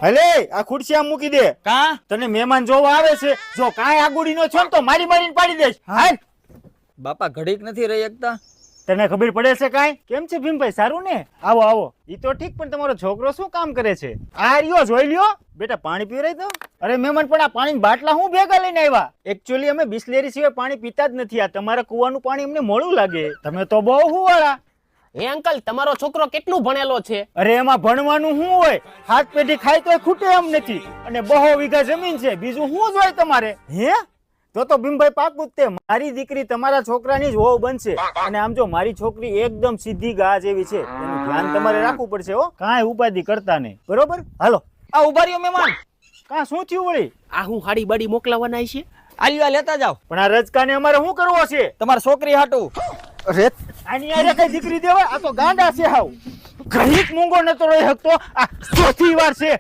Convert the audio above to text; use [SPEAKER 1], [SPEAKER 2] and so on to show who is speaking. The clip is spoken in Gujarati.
[SPEAKER 1] હલે આ ખુરશી આમ મૂકી દે.
[SPEAKER 2] કા
[SPEAKER 1] તને મહેમાન જોવા આવે છે, જો કાંઈ આગુડી નો છો ને તો મારી મારીને પાડી દઈશ. હાલ.
[SPEAKER 2] બાપા ઘડીક નથી રહી એકતા.
[SPEAKER 1] તને ખબર પડે છે કાંઈ? કેમ છે ભીમભાઈ, સારું ને? આવો આવો. ઈ તો ઠીક, પણ તમારો છોકરો શું કામ કરે છે? આ રહ્યો, જોઈ લ્યો. બેટા પાણી પીવરાઈ દો. અરે મહેમાન, પણ આ પાણીના બાટલા હું ભેગા લઈને આવ્યા? એકચ્યુઅલી અમે બિસ્લેરી સિવાય પાણી પીતા જ નથી. આ તમારા કુવાનું પાણી અમને મોડું લાગે. તમે તો બહુ હુવાળા.
[SPEAKER 3] હે અંકલ, તમારો છોકરો કેટલું ભણેલો છે?
[SPEAKER 1] અરે એમાં ભણવાનું શું હોય? હાથ પેઢી ખાય તો ખૂટે એમ નથી. અને બહુ વીઘા જમીન છે, બીજું શું જોઈએ તમારે? હે તો ભીમભાઈ પાકું જ તે. મારી દીકરી તમારા છોકરાની જ વહુ બનશે. અને આમ જો મારી છોકરી એકદમ સીધી ગા જેવી છે, એનું ધ્યાન તમારે રાખવું પડશે હો. કાંઈ ઉપાધિ કરતા નહીં, બરોબર? હાલો.
[SPEAKER 2] આ ઉભા રહ્યો મહેમાન.
[SPEAKER 1] કાં શું થયું વળી?
[SPEAKER 3] આ હું હાડી બાડી મોકલાવાના છે?
[SPEAKER 2] આલ્યો લેતા જાવ.
[SPEAKER 1] પણ આ રજકાને અમારે શું કરવો છે?
[SPEAKER 2] તમારી છોકરી હાટું.
[SPEAKER 1] અરે આની આરે કઈ દીકરી દેવાય? આ તો ગાંડા છે હાવ. ઘડીક મૂંગો નતો રહી શકતો. આ ચોથી વાર છે